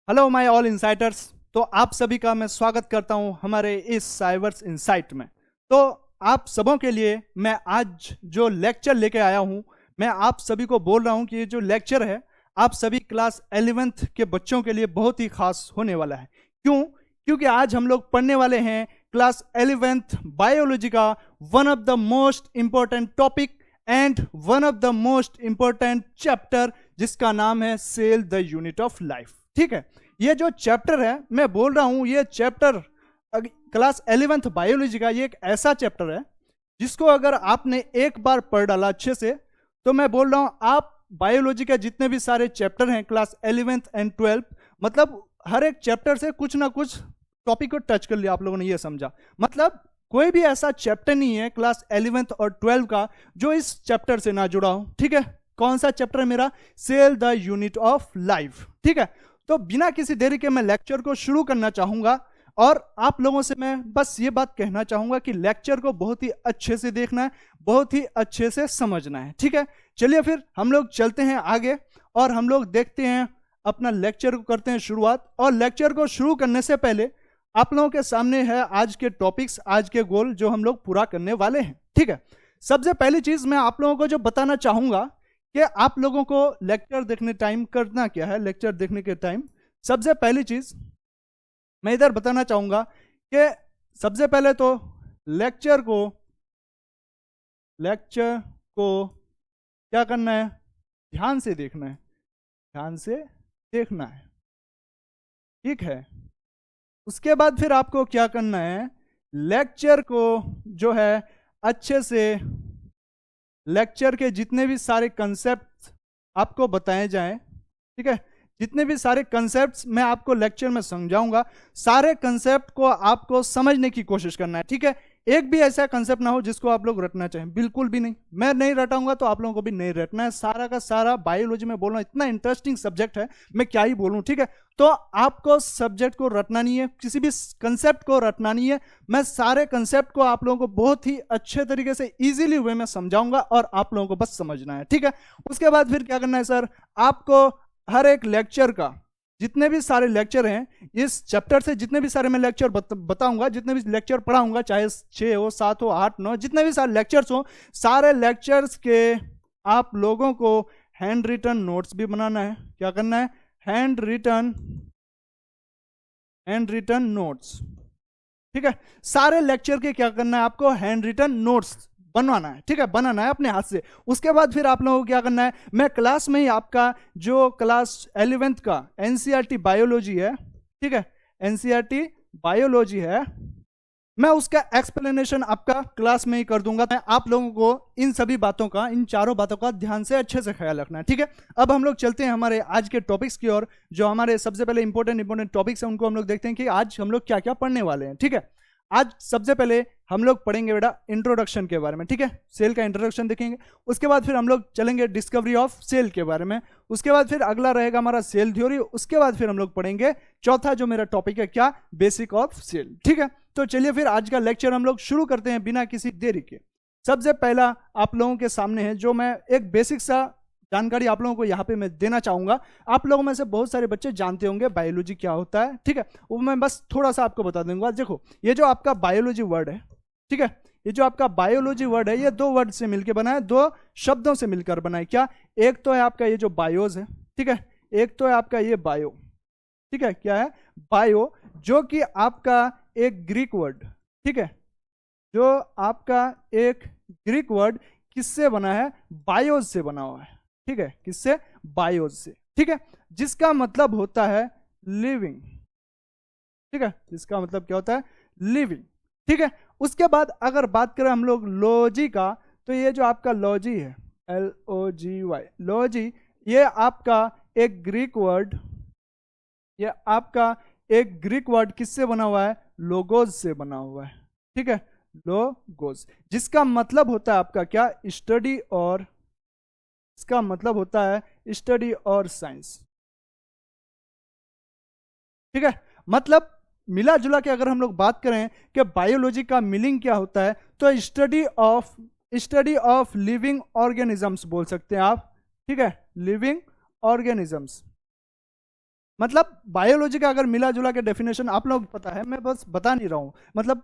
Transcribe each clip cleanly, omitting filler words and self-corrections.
Hello my all इनसाइटर्स। तो आप सभी का मैं स्वागत करता हूं हमारे इस साइबर्स इनसाइट में। तो आप सबों के लिए मैं आज जो लेक्चर लेके आया हूं, मैं आप सभी को बोल रहा हूं कि ये जो लेक्चर है आप सभी क्लास 11th के बच्चों के लिए बहुत ही खास होने वाला है। क्यों? क्योंकि आज हम लोग पढ़ने वाले हैं क्लास 11th बायोलॉजी का one of the most important topic and one of the most important chapter, जिसका नाम है cell the unit of life. ठीक है, ये जो चैप्टर है मैं बोल रहा हूं, ये चैप्टर क्लास 11th बायोलॉजी का ये एक ऐसा चैप्टर है जिसको अगर आपने एक बार पढ़ डाला अच्छे से, तो मैं बोल रहा हूं आप बायोलॉजी के जितने भी सारे चैप्टर हैं क्लास 11th एंड 12th, मतलब हर एक चैप्टर से कुछ ना कुछ टॉपिक को टच कर लिया आप लोगों ने, ये समझा। मतलब कोई भी ऐसा चैप्टर नहीं है क्लास 11th और 12 का जो इस चैप्टर से ना जुड़ा हो। ठीक है, कौन सा चैप्टर है मेरा? Cell the unit of life. ठीक है, तो बिना किसी देरी के मैं लेक्चर को शुरू करना चाहूंगा और आप लोगों से मैं बस ये बात कहना चाहूंगा कि लेक्चर को बहुत ही अच्छे से देखना है, बहुत ही अच्छे से समझना है। ठीक है, चलिए फिर हम लोग चलते हैं आगे और हम लोग देखते हैं अपना लेक्चर को करते हैं शुरुआत। और लेक्चर को शुरू करने से पहले आप लोगों के सामने है आज के टॉपिक्स, आज के गोल जो हम लोग पूरा करने वाले हैं। ठीक है, सबसे पहली चीज मैं आप लोगों को जो बताना चाहूंगा कि आप लोगों को लेक्चर देखने टाइम करना क्या है। लेक्चर देखने के टाइम सबसे पहली चीज मैं इधर बताना चाहूंगा कि सबसे पहले तो लेक्चर को क्या करना है? ध्यान से देखना है, ध्यान से देखना है। ठीक है, उसके बाद फिर आपको क्या करना है? लेक्चर को जो है अच्छे से, लेक्चर के जितने भी सारे कंसेप्ट आपको बताए जाएं, ठीक है, जितने भी सारे कंसेप्ट्स मैं आपको लेक्चर में समझाऊंगा, सारे कंसेप्ट को आपको समझने की कोशिश करना है। ठीक है, एक भी ऐसा कंसेप्ट ना हो जिसको आप लोग रटना चाहें, बिल्कुल भी नहीं। मैं नहीं रटाऊंगा तो आप लोगों को भी नहीं रटना है। सारा का सारा बायोलॉजी में बोलना इतना इंटरेस्टिंग सब्जेक्ट है, मैं क्या ही बोलूं। ठीक है, तो आपको सब्जेक्ट को रटना नहीं है, किसी भी कंसेप्ट को रटना नहीं है। मैं सारे कंसेप्ट को आप लोगों को बहुत ही अच्छे तरीके से इजीली वे में समझाऊंगा और आप लोगों को बस समझना है। ठीक है, उसके बाद फिर क्या करना है सर? आपको हर एक लेक्चर का जितने भी सारे लेक्चर हैं इस चैप्टर से, जितने भी सारे मैं लेक्चर बताऊंगा, जितने भी लेक्चर पढ़ाऊंगा, चाहे 6 हो, 7 हो, 8, 9, जितने भी सारे लेक्चर्स हो, सारे लेक्चर्स के आप लोगों को हैंड रिटन नोट्स भी बनाना है। क्या करना है? Handwritten notes. ठीक है, सारे लेक्चर के क्या करना है? आपको हैंड रिटन नोट्स बनवाना है। ठीक है, बनाना है अपने हाथ से। उसके बाद फिर आप लोगों को क्या करना है? मैं क्लास में ही आपका जो क्लास 11th का एनसीईआरटी बायोलॉजी है, ठीक है, एनसीईआरटी बायोलॉजी है, मैं उसका एक्सप्लेनेशन आपका क्लास में ही कर दूंगा। मैं आप लोगों को इन सभी बातों का, इन चारों बातों का ध्यान से अच्छे से ख्याल रखना है। ठीक है, अब हम लोग चलते हैं हमारे आज के टॉपिक्स की ओर। जो हमारे सबसे पहले इंपॉर्टेंट टॉपिक्स हैं उनको हम लोग देखते हैं कि आज हम लोग क्या क्या पढ़ने वाले हैं। ठीक है, आज सबसे पहले हम लोग पढ़ेंगे बेटा इंट्रोडक्शन के बारे में। ठीक है, सेल का इंट्रोडक्शन देखेंगे। उसके बाद फिर हम लोग चलेंगे डिस्कवरी ऑफ सेल के बारे में। उसके बाद फिर अगला रहेगा हमारा सेल थ्योरी। उसके बाद फिर हम लोग पढ़ेंगे चौथा जो मेरा टॉपिक है, क्या? Basic of cell. ठीक है, तो चलिए फिर आज का लेक्चर हम लोग शुरू करते हैं बिना किसी देरी के। सबसे पहला आप लोगों के सामने है जो मैं एक बेसिक सा जानकारी आप लोगों को यहाँ पे मैं देना चाहूंगा। आप लोगों में से बहुत सारे बच्चे जानते होंगे बायोलॉजी क्या होता है। ठीक है, वो मैं बस थोड़ा सा आपको बता दूंगा। देखो, ये जो आपका बायोलॉजी वर्ड है, ठीक है, ये जो आपका बायोलॉजी वर्ड है, ये दो वर्ड से मिलकर बना है, दो शब्दों से मिलकर बना है। क्या? एक तो है आपका ये जो बायोज है, ठीक है, एक तो है आपका ये बायो। ठीक है, क्या है? बायो, जो कि आपका एक ग्रीक वर्ड, ठीक है, जो आपका एक ग्रीक वर्ड किससे बना है? बायोज से बना हुआ है। ठीक है, किससे? बायोज से। ठीक है, जिसका मतलब होता है लिविंग। ठीक है, जिसका मतलब क्या होता है? लिविंग। ठीक है, उसके बाद अगर बात करें हम लोग लॉजी का, तो ये जो आपका लॉजी है, LOGY, लॉजी, ये आपका एक ग्रीक वर्ड, ये आपका एक ग्रीक वर्ड किससे बना हुआ है? लोगोज से बना हुआ है। ठीक है, लोगोज, जिसका मतलब होता है आपका क्या? स्टडी, और इसका मतलब होता है स्टडी और साइंस। ठीक है, मतलब मिला जुला के अगर हम लोग बात करें कि बायोलॉजी का मीनिंग क्या होता है, तो स्टडी ऑफ लिविंग ऑर्गेनिजम्स बोल सकते हैं आप। ठीक है, लिविंग ऑर्गेनिजम्स। मतलब बायोलॉजी का अगर मिला जुला के डेफिनेशन आप लोग पता है, मैं बस बता नहीं रहा हूँ, मतलब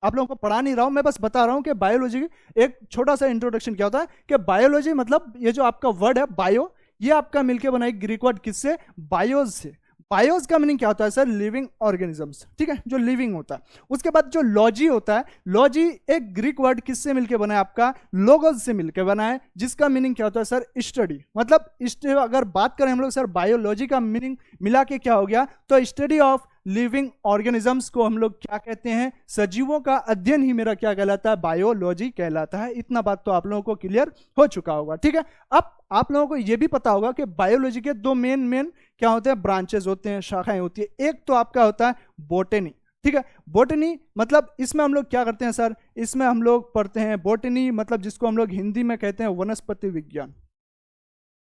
आप लोगों को पढ़ा नहीं रहा हूँ, मैं बस बता रहा हूँ कि बायोलॉजी एक छोटा सा इंट्रोडक्शन क्या होता है कि बायोलॉजी मतलब ये जो आपका वर्ड है बायो, ये आपका मिलके बना एक ग्रीक वर्ड किससे, बायोज से। बायोज का मीनिंग क्या होता है सर, लिविंग ऑर्गेनिजम्स, ठीक है, जो लिविंग होता है। उसके बाद जो लॉजी होता है, लॉजी एक ग्रीक वर्ड किससे मिलके बना है, आपका लोगोज से मिलके बना है, जिसका मीनिंग क्या होता है सर, स्टडी। मतलब अगर बात करें हम लोग सर बायोलॉजी का मीनिंग मिला के क्या हो गया, तो स्टडी ऑफ लिविंग ऑर्गेनिजम्स को हम लोग क्या कहते हैं, सजीवों का अध्ययन ही मेरा क्या कहलाता है, बायोलॉजी कहलाता है। इतना बात तो आप लोगों को क्लियर हो चुका होगा, ठीक है। अब आप लोगों को यह भी पता होगा कि बायोलॉजी के दो मेन क्या होते हैं, ब्रांचेस होते हैं, शाखाएं होती है। एक तो आपका होता है बोटनी, ठीक है। बोटनी मतलब इसमें हम लोग क्या करते हैं सर, इसमें हम लोग पढ़ते हैं बोटनी, मतलब जिसको हम लोग हिंदी में कहते हैं वनस्पति विज्ञान,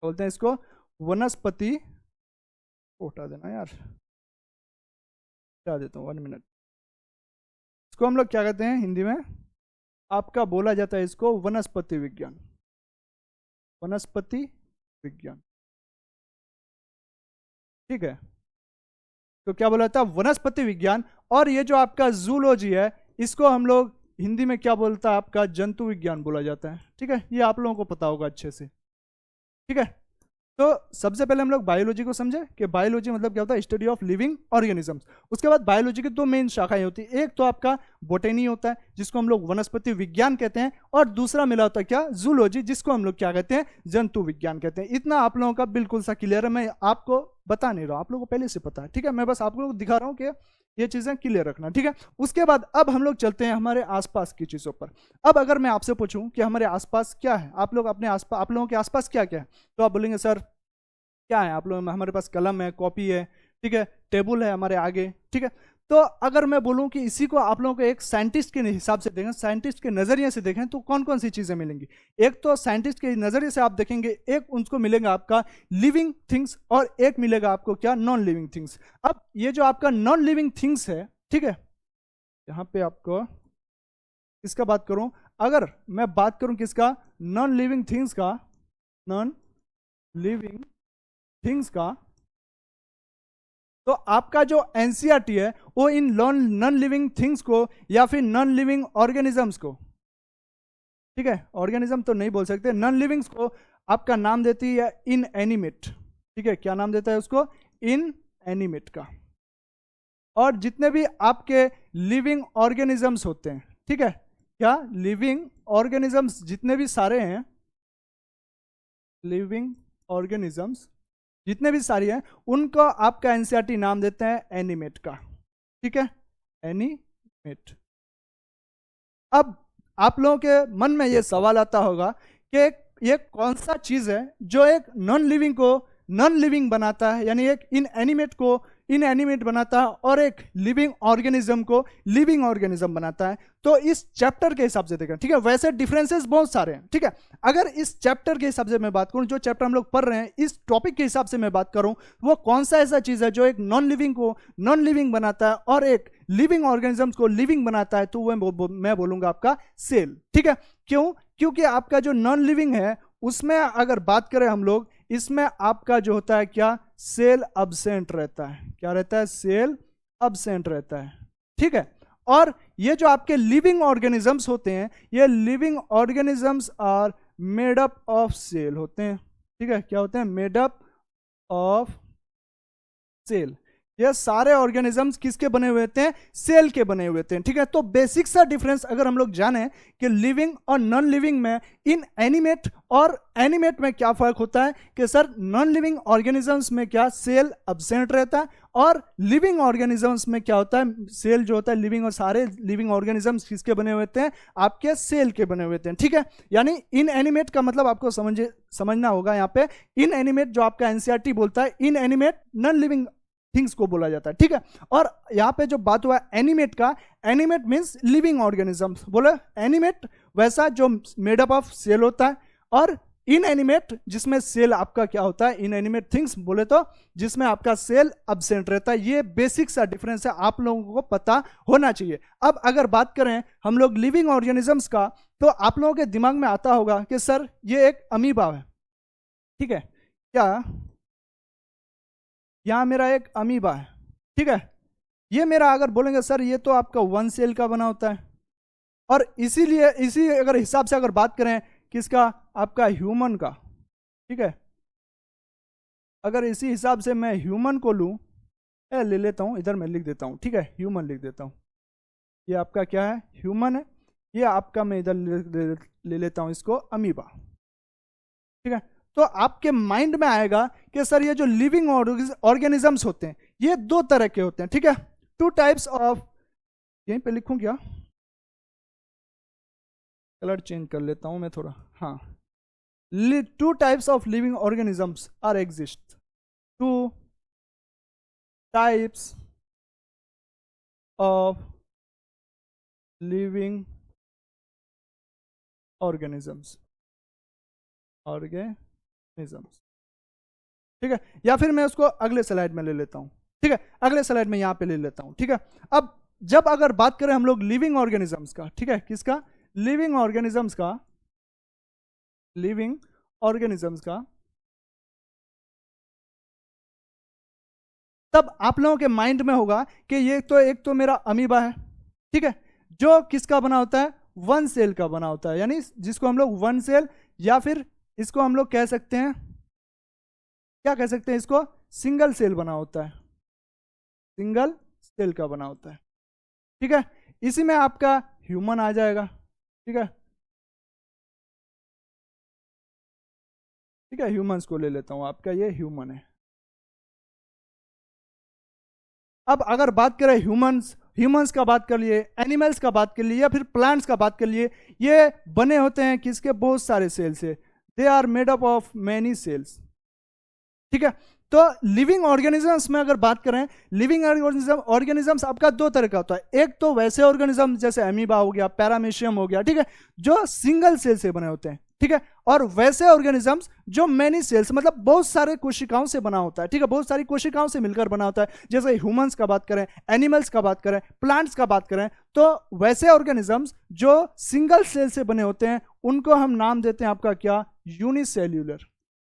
बोलते हैं इसको वनस्पति, उठा देना यार, हटा देता हूँ 1 मिनट। इसको हम लोग क्या कहते हैं हिंदी में, आपका बोला जाता है इसको वनस्पति विज्ञान, वनस्पति विज्ञान, ठीक है। तो क्या बोला था, वनस्पति विज्ञान। और ये जो आपका जूलॉजी है, इसको हम लोग हिंदी में क्या बोलता है, आपका जंतु विज्ञान बोला जाता है, ठीक है। ये आप लोगों को पता होगा अच्छे से, ठीक है। तो सबसे पहले हम लोग बायोलॉजी को समझे कि बायोलॉजी मतलब क्या होता है, स्टडी ऑफ लिविंग ऑर्गेनिजम्स। उसके बाद बायोलॉजी की दो मेन शाखाएं होती है, एक तो आपका बोटेनी होता है जिसको हम लोग वनस्पति विज्ञान कहते हैं, और दूसरा मिला होता है क्या, जूलॉजी, जिसको हम लोग क्या कहते हैं, जंतु विज्ञान कहते हैं। इतना आप लोगों का बिल्कुल सा क्लियर है, मैं आपको बता नहीं रहा हूं, आप लोगों को पहले से पता है, ठीक है। मैं बस आप लोगों को दिखा रहा हूं कि ये चीजें क्लियर रखना, ठीक है। उसके बाद अब हम लोग चलते हैं हमारे आसपास की चीजों पर। अब अगर मैं आपसे पूछूं कि हमारे आसपास क्या है, आप लोग अपने आसपास, आप लोगों के आसपास क्या क्या है, तो आप बोलेंगे सर क्या है, आप लोग, हमारे पास कलम है, कॉपी है, ठीक है, टेबल है हमारे आगे, ठीक है। तो अगर मैं बोलूं कि इसी को आप लोगों को एक साइंटिस्ट के हिसाब से देखें, साइंटिस्ट के नजरिए से देखें, तो कौन कौन सी चीजें मिलेंगी। एक तो साइंटिस्ट के नजरिए से आप देखेंगे, एक उनको मिलेगा आपका लिविंग थिंग्स, और एक मिलेगा आपको क्या, नॉन लिविंग थिंग्स। अब ये जो आपका नॉन लिविंग थिंग्स है, ठीक है, यहाँ पे आपको किसका बात करूं, अगर मैं बात करूं किसका, नॉन लिविंग थिंग्स का, नॉन लिविंग थिंग्स का, तो आपका जो एनसीईआरटी है वो इन नॉन लिविंग थिंग्स को या फिर नॉन लिविंग ऑर्गेनिजम्स को, ठीक है, ऑर्गेनिज्म तो नहीं बोल सकते, नॉन लिविंग्स को आपका नाम देती है इन एनिमेट, ठीक है। क्या नाम देता है उसको, इन एनिमेट का। और जितने भी आपके लिविंग ऑर्गेनिजम्स होते हैं, ठीक है, क्या लिविंग ऑर्गेनिजम्स जितने भी सारे हैं, लिविंग ऑर्गेनिजम्स जितने भी सारी हैं, उनको आपका एनसीईआरटी नाम देते हैं एनिमेट का, ठीक है, एनिमेट। अब आप लोगों के मन में ये सवाल आता होगा कि ये कौन सा चीज है जो एक नॉन लिविंग को नॉन लिविंग बनाता है, यानी एक इनएनिमेट को इनएनिमेट बनाता है और एक लिविंग ऑर्गेनिज्म को लिविंग ऑर्गेनिज्म बनाता है। तो इस चैप्टर के हिसाब से देखें, ठीक है, वैसे डिफरेंसेस बहुत सारे हैं, ठीक है। अगर इस चैप्टर के हिसाब से मैं बात करूं, जो चैप्टर हम लोग पढ़ रहे हैं, इस टॉपिक के हिसाब से मैं बात करूं, वो कौन सा ऐसा चीज है जो एक नॉन लिविंग को नॉन लिविंग बनाता है और एक लिविंग ऑर्गेनिजम्स को लिविंग बनाता है, तो वो मैं बोलूंगा आपका सेल, ठीक है। क्यों, क्योंकि आपका जो नॉन लिविंग है उसमें अगर बात करें हम लोग, इसमें आपका जो होता है क्या, सेल अब्सेंट रहता है। क्या रहता है, सेल अब्सेंट रहता है, ठीक है। और ये जो आपके लिविंग ऑर्गेनिजम्स होते हैं, ये living organisms are made up of cell होते हैं, ठीक है। क्या होते हैं, मेड अप ऑफ सेल। ये सारे ऑर्गेनिजम्स किसके बने हुए थे, सेल के बने हुए थे, ठीक है। तो बेसिक सा डिफरेंस अगर हम लोग जाने कि लिविंग और नॉन लिविंग में, इन एनिमेट और एनिमेट में क्या फर्क होता है कि सर नॉन लिविंग ऑर्गेनिजम्स में क्या सेल अब्सेंट रहता है, और लिविंग ऑर्गेनिजम्स में क्या होता है, सेल जो होता है लिविंग, और सारे लिविंग ऑर्गेनिजम्स किसके बने हुए थे, आपके सेल के बने हुए थे, ठीक है। यानी इन एनिमेट का मतलब आपको समझना होगा यहाँ पे, इन एनिमेट जो आपका एनसीईआरटी बोलता है, इन एनिमेट नॉन लिविंग थिंग्स को बोला जाता है, ठीक है। और यहाँ पे जो बात हुआ एनिमेट का, एनिमेट मींस लिविंग ऑर्गेनिजम्स, बोले एनिमेट वैसा जो मेड अप ऑफ सेल होता है, और इन एनिमेट जिसमें सेल आपका क्या होता है, इन एनिमेट थिंग्स बोले तो जिसमें आपका सेल अब्सेंट रहता है। ये बेसिक सा डिफरेंस है, आप लोगों को पता होना चाहिए। अब अगर बात करें हम लोग लिविंग ऑर्गेनिजम्स का, तो आप लोगों के दिमाग में आता होगा कि सर ये एक अमीबा है, ठीक है, क्या यहाँ मेरा एक अमीबा है, ठीक है। ये मेरा अगर बोलेंगे सर ये तो आपका 1 सेल का बना होता है, और इसीलिए इसी अगर हिसाब से अगर बात करें किसका, आपका ह्यूमन का, ठीक है। अगर इसी हिसाब से मैं ह्यूमन को लूँ, ले लेता हूँ, इधर मैं लिख देता हूँ, ठीक है, ह्यूमन लिख देता हूँ। ये आपका क्या है, ह्यूमन है। ये आपका मैं इधर ले लेता हूँ इसको अमीबा, ठीक है। तो आपके माइंड में आएगा कि सर ये जो लिविंग ऑर्गेनिजम्स होते हैं ये 2 तरह के होते हैं, ठीक है। 2 टाइप्स ऑफ, यहीं पे लिखूं क्या, कलर चेंज कर लेता हूं मैं थोड़ा, हाँ। 2 types of living organisms are exist, 2 types of living organisms, ठीक है। या फिर मैं उसको अगले स्लाइड में ले लेता हूं, ठीक है, अगले स्लाइड में यहां पे ले लेता हूं, ठीक है। अब जब अगर बात करें हम लोग लिविंग ऑर्गेनिजम्स का, ठीक है, किसका, लिविंग ऑर्गेनिजम्स का, लिविंग ऑर्गेनिजम्स का, तब आप लोगों के माइंड में होगा कि ये तो एक तो मेरा अमीबा है, ठीक है, जो किसका बना होता है, 1 सेल का बना होता है, यानी जिसको हम लोग 1 सेल, या फिर इसको हम लोग कह सकते हैं, क्या कह सकते हैं इसको, सिंगल सेल बना होता है, सिंगल सेल का बना होता है, ठीक है। इसी में आपका ह्यूमन आ जाएगा, ठीक है, ठीक है, ह्यूमंस को ले लेता हूं, आपका ये ह्यूमन है। अब अगर बात करें ह्यूमंस का बात कर लिए, एनिमल्स का बात कर लिए, या फिर प्लांट्स का बात कर लिए, ये बने होते हैं किसके, बहुत सारे सेल से, they are made up of many cells, ठीक है। तो लिविंग ऑर्गेनिजम्स में अगर बात करें, लिविंग ऑर्गेनिजम्स आपका 2 तरह का होता है। एक तो वैसे ऑर्गेनिज्म जैसे अमीबा हो गया, पैरामीशियम हो गया, ठीक है, जो सिंगल सेल से बने होते हैं, ठीक है, और वैसे ऑर्गेनिजम्स जो मैनी सेल्स, मतलब बहुत सारे कोशिकाओं से बना होता है, ठीक है, बहुत सारी कोशिकाओं से मिलकर बना होता है। जैसे ह्यूमंस का बात करें, एनिमल्स का बात करें, प्लांट्स का बात करें, तो वैसे ऑर्गेनिजम्स जो सिंगल सेल से बने होते हैं उनको हम नाम देते हैं आपका क्या, यूनिसेल्यूलर,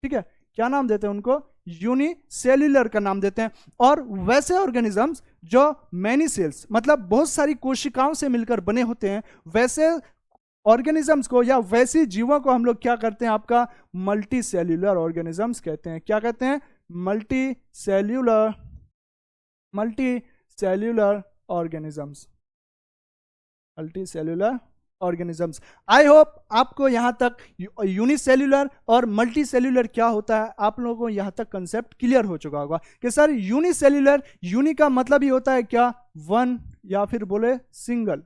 ठीक है। क्या नाम देते हैं उनको, यूनिसेल्यूलर का नाम देते हैं। और वैसे ऑर्गेनिजम्स जो मैनी सेल्स, मतलब बहुत सारी कोशिकाओं से मिलकर बने होते हैं, वैसे ऑर्गेनिजम्स को या वैसी जीवों को हम लोग क्या करते हैं, आपका मल्टी सेल्यूलर ऑर्गेनिजम्स कहते हैं। क्या कहते हैं, multi cellular organisms, multi cellular organisms. I hope आपको यहां तक यूनिसेल्यूलर और मल्टी सेल्यूलर क्या होता है, आप लोगों को यहां तक कंसेप्ट क्लियर हो चुका होगा कि सर यूनिसेल्यूलर, यूनि का मतलब ही होता है क्या, 1, या फिर बोले सिंगल,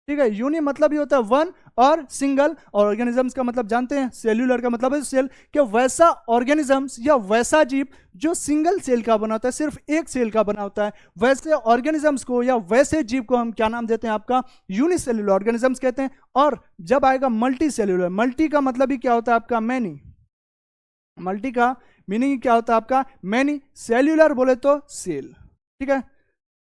ठीक है। यूनि मतलब ही होता है 1 और सिंगल, और ऑर्गेनिजम्स का मतलब जानते हैं, सेल्यूलर का मतलब है सेल, कि वैसा ऑर्गेनिजम्स या वैसा जीव जो सिंगल सेल का बना होता है, सिर्फ एक सेल का बना होता है, वैसे ऑर्गेनिजम्स को या वैसे जीव को हम क्या नाम देते हैं, आपका यूनिसेल्यूलर ऑर्गेनिजम्स कहते हैं। और जब आएगा मल्टी सेल्यूलर, मल्टी का मतलब ही क्या होता है आपका, मैनी, मल्टी का मीनिंग क्या होता है आपका, मैनी, सेल्यूलर बोले तो सेल, ठीक है।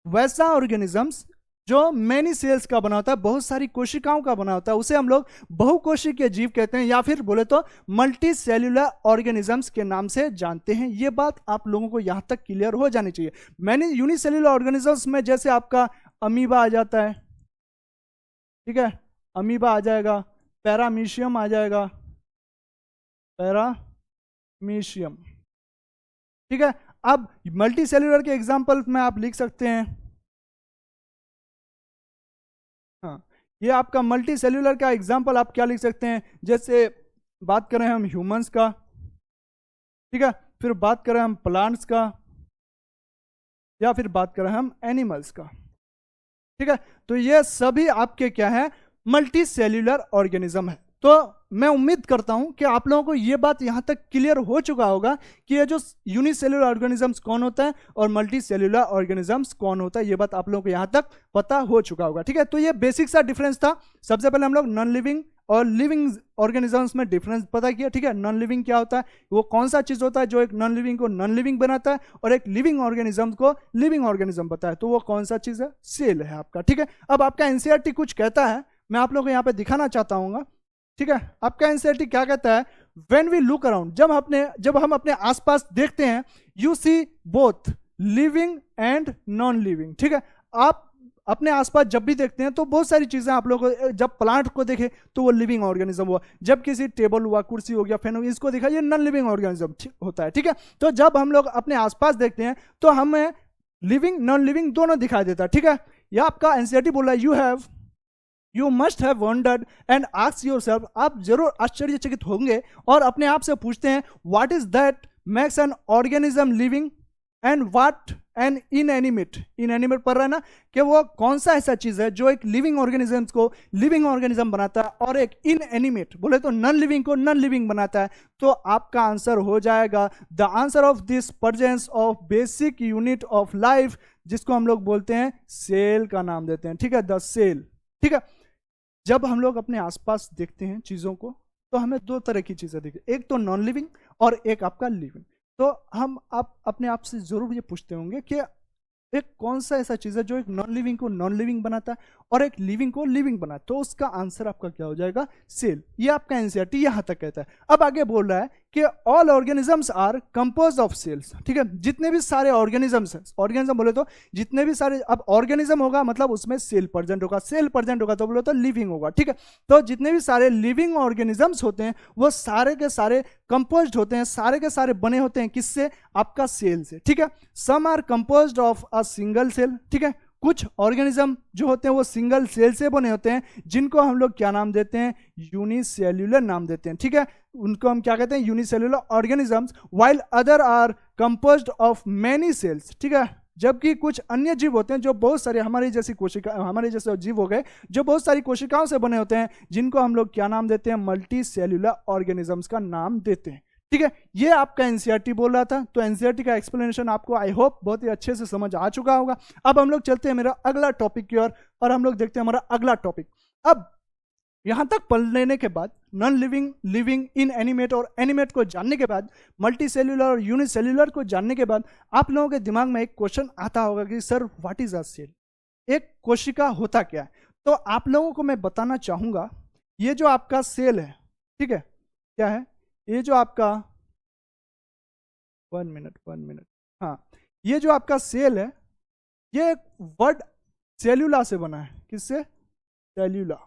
वैसा ऑर्गेनिजम्स जो मैनी सेल्स का बना होता है, बहुत सारी कोशिकाओं का बना होता है, उसे हम लोग बहुकोशिकीय जीव कहते हैं, या फिर बोले तो मल्टी सेल्यूलर ऑर्गेनिजम्स के नाम से जानते हैं। ये बात आप लोगों को यहां तक क्लियर हो जानी चाहिए। मैनी यूनिसेल्यूलर ऑर्गेनिजम्स में जैसे आपका अमीबा आ जाता है, ठीक है, अमीबा आ जाएगा, पैरामीशियम आ जाएगा, पैरामीशियम, ठीक है। अब मल्टी सेल्यूलर के एग्जाम्पल में आप लिख सकते हैं, हाँ, ये आपका मल्टी सेल्यूलर का एग्जाम्पल आप क्या लिख सकते हैं, जैसे बात करें हम ह्यूमंस का, ठीक है, फिर बात करें हम प्लांट्स का, या फिर बात करें हम एनिमल्स का, ठीक है। तो ये सभी आपके क्या है, मल्टी सेल्यूलर ऑर्गेनिज्म है। तो मैं उम्मीद करता हूं कि आप लोगों को ये बात यहां तक क्लियर हो चुका होगा कि ये जो यूनिसेल्यूलर ऑर्गेनिजम्स कौन होता है और मल्टी सेल्यूलर ऑर्गेनिजम्स कौन होता है, ये बात आप लोगों को यहां तक पता हो चुका होगा, ठीक है। तो ये बेसिक सा डिफरेंस था। सबसे पहले हम लोग नॉन लिविंग और लिविंग ऑर्गेनिजम्स में डिफरेंस पता किया, ठीक है। नॉन लिविंग क्या होता है, वो कौन सा चीज होता है जो एक नॉन लिविंग को नॉन लिविंग बनाता है, और एक लिविंग ऑर्गेनिज्म को लिविंग ऑर्गेनिज्म बताता है, तो वो कौन सा चीज है, सेल है आपका, ठीक है। अब आपका एनसीईआरटी कुछ कहता है, मैं आप लोगों को यहाँ पे दिखाना चाहता हूँ, ठीक है। आपका एनसीईआरटी क्या कहता है, व्हेन वी लुक अराउंड, जब हम अपने आसपास देखते हैं, you see both living and non living, ठीक है। आप अपने आसपास जब भी देखते हैं तो बहुत सारी चीजें आप लोग जब प्लांट को देखें तो वो लिविंग ऑर्गेनिज्म हुआ, जब किसी टेबल हुआ, कुर्सी हो गया, फैन हो गया, इसको देखा, ये नॉन लिविंग ऑर्गेनिज्म होता है, ठीक है। तो जब हम लोग अपने आसपास देखते हैं तो हमें लिविंग नॉन लिविंग दोनों दिखाई देता है, ठीक है। यह आपका एनसीईआरटी बोल रहा है, you must have wondered and ask yourself, आप जरूर आश्चर्यचकित होंगे और अपने आप से पूछते हैं, what is that makes an organism living and what an inanimate, inanimate पढ़ रहा है ना, कि वो कौन सा ऐसा चीज है जो एक लिविंग ऑर्गेनिज्म को लिविंग ऑर्गेनिज्म बनाता है और एक इनएनिमेट बोले तो नॉन लिविंग को नॉन लिविंग बनाता है। तो आपका आंसर हो जाएगा the answer of this presence of basic unit of life, जिसको हम लोग बोलते हैं सेल का नाम देते हैं, ठीक है, द सेल, ठीक है। जब हम लोग अपने आसपास देखते हैं चीजों को तो हमें दो तरह की चीजें दिखती है, एक तो नॉन लिविंग और एक आपका लिविंग। तो आप अपने आप से जरूर ये पूछते होंगे कि एक कौन सा ऐसा चीज है जो एक नॉन लिविंग को नॉन लिविंग बनाता है और एक लिविंग को लिविंग बनाता है, तो उसका आंसर आपका क्या हो जाएगा, सेल। ये आपका एनसीईआरटी यहां तक कहता है। अब आगे बोल रहा है कि all organisms are composed of cells, ठीक है। जितने भी सारे ऑर्गेनिजम्स हैं, ऑर्गेनिज्म बोले तो जितने भी सारे, अब ऑर्गेनिज्म होगा मतलब उसमें सेल प्रेजेंट होगा, सेल प्रेजेंट होगा तो बोले तो लिविंग होगा, ठीक है। तो जितने भी सारे लिविंग ऑर्गेनिजम्स होते हैं वो सारे के सारे कंपोज्ड होते हैं, सारे के सारे बने होते हैं किससे, आपका सेल से, ठीक है। Some are composed of a single cell, ठीक है। कुछ ऑर्गेनिज्म जो होते हैं वो सिंगल सेल से बने होते हैं, जिनको हम लोग क्या नाम देते हैं, यूनिसेल्यूलर नाम देते हैं, ठीक है। उनको हम क्या कहते हैं, unicellular organisms. While other are composed of many cells, ठीक है। जबकि कुछ अन्य जीव होते हैं जो बहुत सारे हमारी जैसी कोशिका, हमारे जैसे जीव हो गए जो बहुत सारी कोशिकाओं से बने होते हैं, जिनको हम लोग क्या नाम देते हैं, मल्टी सेल्यूलर ऑर्गेनिजम्स का नाम देते हैं, ठीक है। ये आपका एनसीईआरटी बोल रहा था। तो एनसीईआरटी का एक्सप्लेनेशन आपको आई होप बहुत ही अच्छे से समझ आ चुका होगा। अब हम लोग चलते हैं मेरा अगला टॉपिक की ओर और हम लोग देखते हैं हमारा अगला टॉपिक। अब यहां तक पढ़ लेने के बाद नॉन लिविंग, लिविंग, इनएनिमेट और एनिमेट को जानने के बाद, मल्टी सेल्यूलर और यूनिसेल्यूलर को जानने के बाद आप लोगों के दिमाग में एक क्वेश्चन आता होगा कि sir what is a cell, एक कोशिका होता क्या है। तो आप लोगों को मैं बताना चाहूंगा, ये जो आपका सेल है, ठीक है, क्या है, ये जो आपका 1 मिनट, हाँ, ये जो आपका सेल है ये वर्ड सेल्यूला से बना है, किससे, सेल्यूला,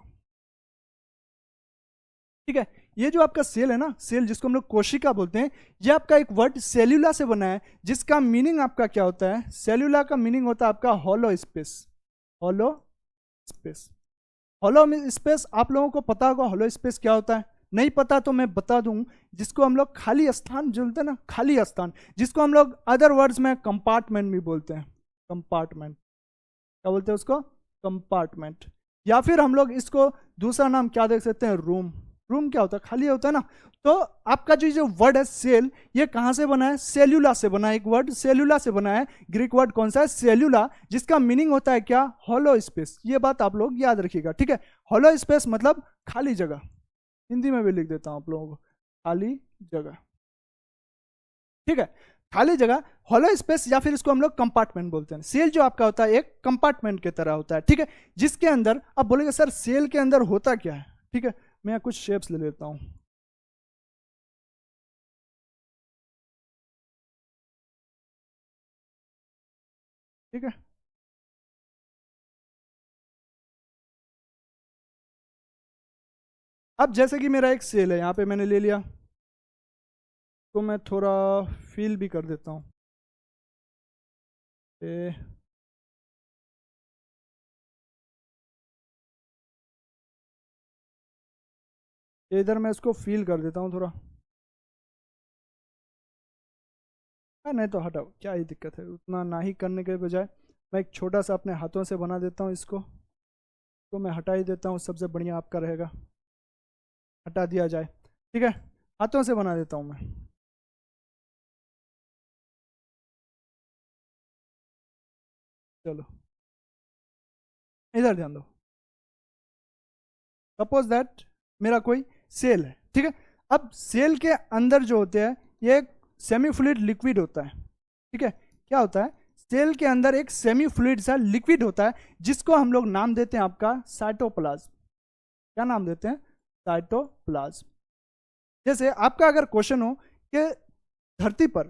ठीक है। ये जो आपका सेल है ना, सेल जिसको हम लोग कोशिका बोलते हैं, ये आपका एक वर्ड सेल्यूला से बना है, जिसका मीनिंग आपका क्या होता है, सेल्यूला का मीनिंग होता है आपका hollow space, hollow space. Hollow space आप लोगों को पता होगा, हॉलो स्पेस क्या होता है, नहीं पता तो मैं बता दूं, जिसको हम लोग खाली स्थान जो बोलते हैं ना, खाली स्थान, जिसको हम लोग अदर वर्ड्स में कंपार्टमेंट भी बोलते हैं, कंपार्टमेंट, क्या बोलते हैं उसको, कंपार्टमेंट। या फिर हम लोग इसको दूसरा नाम क्या देख सकते हैं, रूम। रूम क्या होता है, खाली होता है ना। तो आपका जो वर्ड है सेल, ये कहां से बना है, सेल्यूला से बना है, एक वर्ड सेल्यूला से बना है, ग्रीक वर्ड कौन सा है, सेल्यूला, जिसका मीनिंग होता है क्या, हॉलो स्पेस। ये बात आप लोग याद रखिएगा, ठीक है। हॉलो स्पेस मतलब खाली जगह, हिंदी में भी लिख देता हूं आप लोगों को, खाली जगह, ठीक है, खाली जगह, हॉलो स्पेस, या फिर इसको हम लोग कंपार्टमेंट बोलते हैं। सेल जो आपका होता है एक कंपार्टमेंट की तरह होता है, ठीक है, जिसके अंदर आप बोलेंगे सर सेल के अंदर होता क्या है, ठीक है। मैं कुछ शेप्स ले लेता हूं, ठीक है। अब जैसे कि मेरा एक सेल है, यहां पे मैंने ले लिया, तो मैं थोड़ा फील भी कर देता हूं, इधर मैं इसको फील कर देता हूं थोड़ा, नहीं तो हटाओ, क्या ही दिक्कत है, उतना ना ही करने के बजाय मैं एक छोटा सा अपने हाथों से बना देता हूँ इसको, तो मैं हटा ही देता हूँ, सबसे बढ़िया आपका रहेगा हटा दिया जाए, ठीक है। हाथों से बना देता हूँ मैं, चलो इधर ध्यान दो। सपोज दैट मेरा कोई सेल है, ठीक है। अब सेल के अंदर जो होते हैं ये एक सेमी फ्लूइड लिक्विड होता है, ठीक है। क्या होता है, सेल के अंदर एक सेमी फ्लूइड सा लिक्विड होता है, जिसको हम लोग नाम देते हैं आपका साइटोप्लाज्म। क्या नाम देते हैं, साइटोप्लाज्म। जैसे आपका अगर क्वेश्चन हो कि धरती पर,